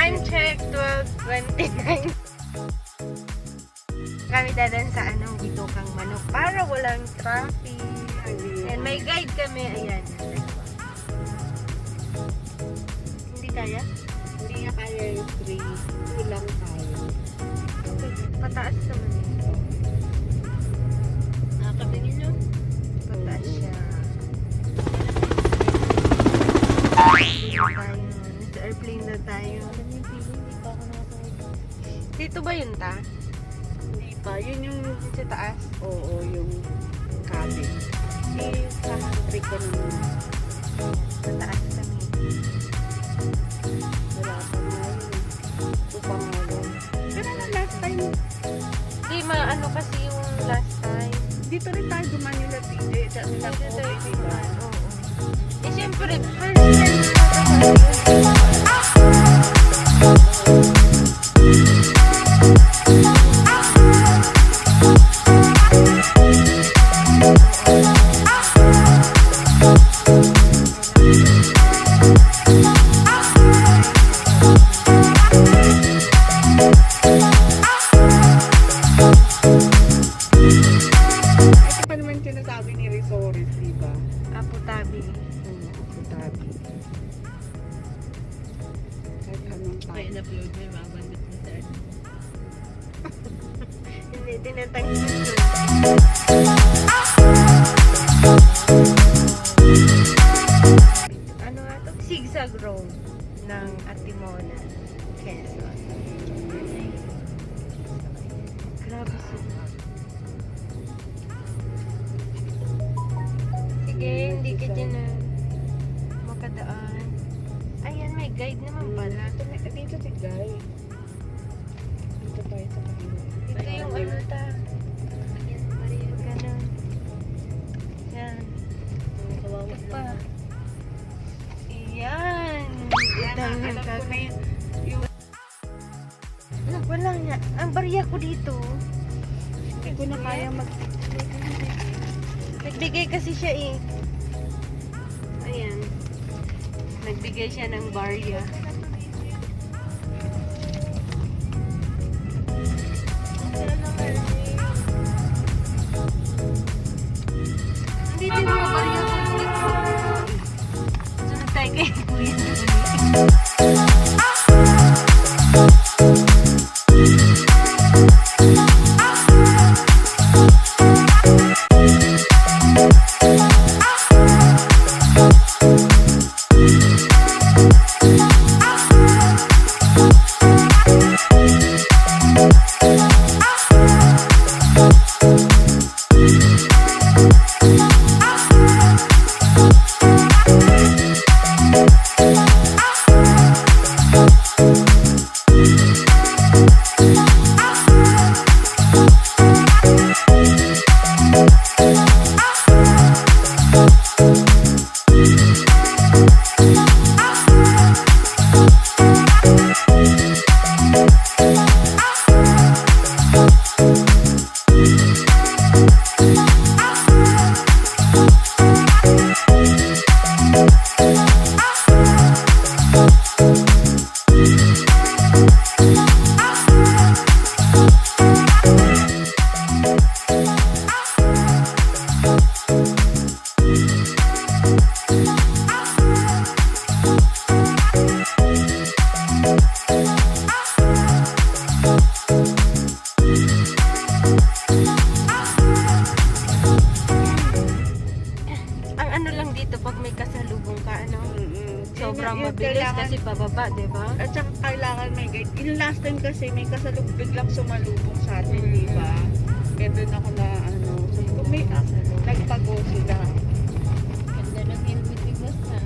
Time check, 12:29. Kami dadan sa Bitokang Manok para walang traffic. And may guide kami, ayan. Hindi kaya? Hindi niya kaya yung 3. Kulang tayo. Okay, pataas naman ito. Nakatingin nyo? Pataas siya. Nasa airplane na tayo. Hindi pa ako nakakawin. Dito ba yun ta? Hindi pa. Yun yung Sa taas? oo, yung cabin. Kahantry ko naman. Sa taas kami. Wala pa nga yun. Ito pa nga lang. Pero na last time, Di maano kasi yung last time. dito rin tayo duman yung TJ. Sa nila Dito ko, tayo diba? dumaan, oo. Eh syempre, first time na Ito pa naman sinasabi ni Resorts, diba? Apo Tabi. Tabi. Kahit anong tabi. in-upload mo yung mga bandit mo sa Hindi, tinatang ano nga to? Zigzag Road ng Atimonan, Quezon. Grabe sila. Sige, hindi ka dyan na makadaan. Ayan, may guide naman pala. Dito si Guy. Dito tayo sa kanila. Ito yung ano ta. Ayan, Maria. Ganun. Yan. kawawa Ito pa. Iyan. Yan, Ito alam ko na yun. Wala nga. Ang barya ko dito. Hindi ko na kaya Nagbigay kasi siya eh. Ayan. Nagbigay siya ng barya. Hindi din mo barya ko. Sunod tayo kay Kuya. Ang ano lang dito pag may kasalubong ka, ano? Sobrang Yung mabilis kailangan- kasi pababa, di ba? At saka kailangan may guide. Yung last time kasi may kasalubong biglang sumalubong sa atin, diba? Kaya doon ako na ano. So, kung may nagpago sila. Ganda ng helmet ni Boss ha.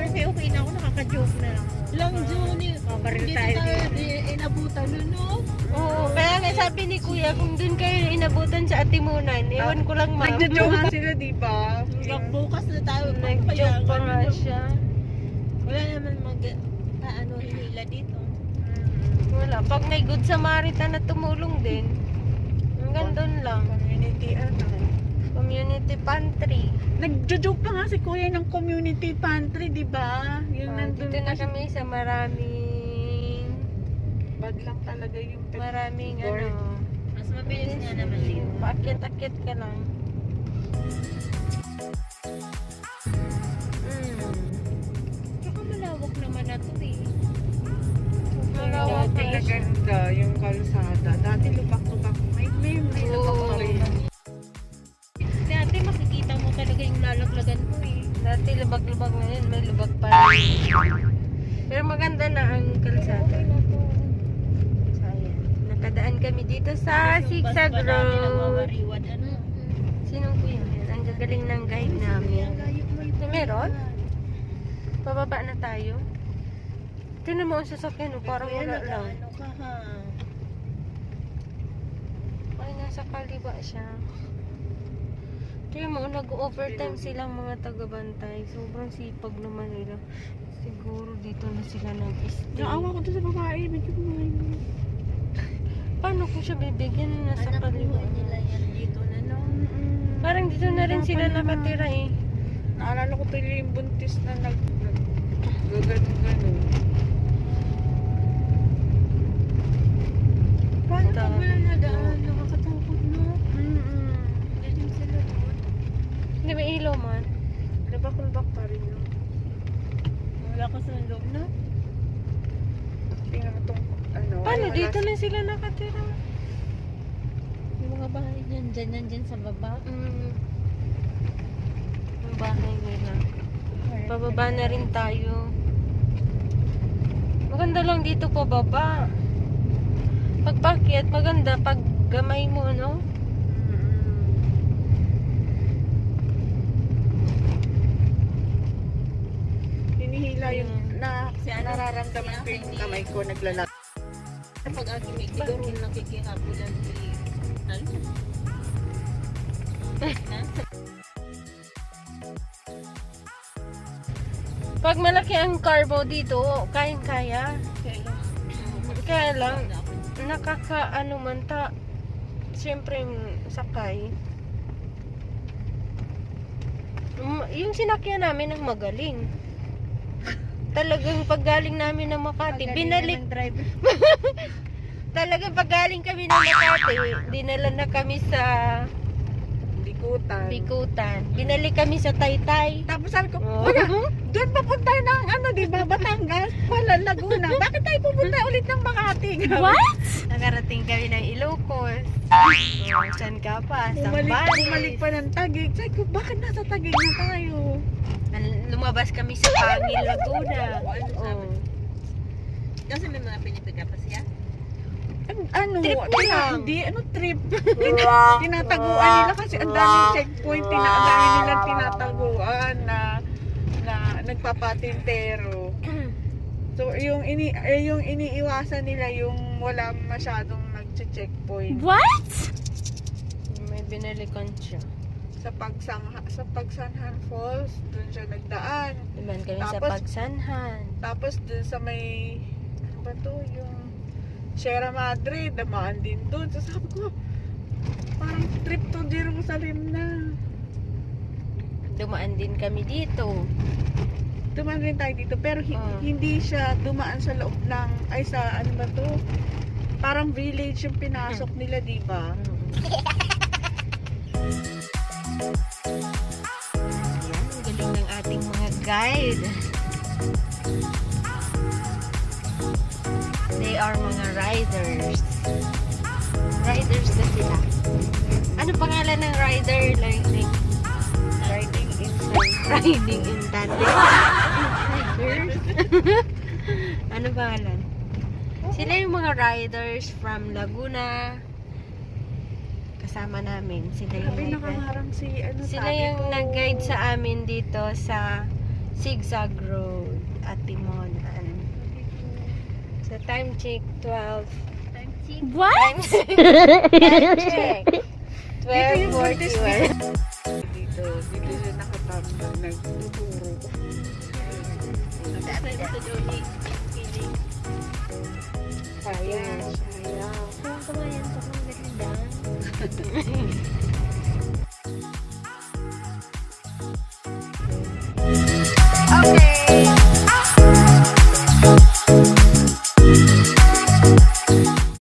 Okay na ako, nakaka-joke na ako. Lang June, Kabaril hindi tayo tayo dito. inabutan nun, no? Oo, kaya nga sabi ni Kuya, kung dun kayo inabutan sa Atimunan, ewan ko lang ma'am. Nagjo-joke nga sila, di ba? Hanggang bukas na tayo. Nag-joke pa nga siya. Wala naman ano, hinila dito. Wala. Pag may Good Samaritan na tumulong din, hanggang doon lang. Community, Community pantry. Nagjo-joke pa nga si Kuya ng community pantry, di ba? Yung nandun Dito na kami sa maraming bad lang talaga yung ano. Mas mabilis nga naman dito. Paakyat-akyat ka lang. Tsaka malawak naman na to eh. Malawak Dati na siya. ganda yung kalsada. Dati lubak-lubak. May lubak pa rin. Dati makikita mo talaga yung lalaglagan ko eh. Dati lubag-lubag na yun, may lubag pa rin. Pero maganda na ang kalsada. So, ayan. Nakadaan kami dito sa Zigzag Road. Ano? Sinong kuya yan? Ang gagaling ng guide namin. So, meron? Pababa na tayo. Tignan mo ang sasakyan, oh, parang wala lang. Ano ka ha? Ay, nasa kaliwa siya. Tignan mo, nag-overtime silang mga taga-bantay. Sobrang sipag naman nila. Siguro dito na sila nag-stay. Naawa ko to sa babae. Medyo kumain. Paano ko siya bibigyan na nasa Anak kaliwa? buhay nila yan dito na no? Parang dito na rin sila nakatira eh. Naalala ko tuloy yung buntis na nag-gano'n. Paano Ito. pag wala na daan? Nakakatakot no? Ganyan sila doon. Hindi ba ilaw man? Labak-labak pa rin yun. Wala ka sa loob na? Tingnan mo itong ano. Paano ay, dito na sila nakatira? Yung mga bahay dyan sa baba. Ang bahay nila. Pababa na rin tayo. Maganda lang dito pababa. Pagpakyat, maganda. Pag gamay mo, no? Hinihila yung Si ano, nararamdaman si ko yung Ate kamay ko naglalak. Pag aking may siguro nakikihabulan si ano? Pag malaki ang carbo dito, kayang-kaya. Kaya lang, nakakaano man ta. Siyempre, sakay. Yung sinakyan namin ang magaling. Talagang paggaling namin ng Makati, binalik. Talagang paggaling kami ng Makati, dinala na kami sa Bikutan. Binalik kami sa Taytay. Tapos sabi ko, Oh. Kuya, doon papunta ng ano, di ba, Batangas, pala Laguna. Bakit tayo pupunta ulit ng Makati? What? Nakarating kami ng Ilocos. Oh, saan ka pa? Bumalik pa ng Taguig. Sabi ko, bakit nasa Taguig na tayo? Lumabas kami sa Pangil, Laguna. Oh. Kasi may mga pinipiga pa siya. Ano? Trip lang. Hindi, ano trip? Tinataguan nila kasi ang daming checkpoint. Ang dami nilang tinataguan na nagpapatintero. So, yung iniiwasan nila yung wala masyadong nagche-checkpoint. What? May binalikan siya. Sa Pagsanhan Falls, dun siya nagdaan. Iman kami sa Tapos- Pagsanhan. Tapos dun sa may, ano ba to, yung Sierra Madre, damaan din dun. So sabi ko, parang trip to Jerusalem na. Dumaan din kami dito. Dumaan rin tayo dito, pero Ah. hindi siya dumaan sa loob ng, ay sa ano ba to, parang village yung pinasok nila, di ba? Yan, ang galing ng ating mga guide. They are mga riders. Riders na sila. Ano pangalan ng rider? Riding in Riding in tandem. Riders? Ano pangalan? Sila yung mga riders from Laguna. Kasama namin. Sila yung Sabi nag-guide. nakaharang si, ano Sila sabi yung ko, nag-guide sa amin dito sa Zigzag Road, ATIMONAN. So time check 12. Time check. Time check. 12:41. Dito siya nakatambang, nagtuturo. Sabi ko sa Johnny. Feeling. Sayang. Kung kumayan sa mga ganda.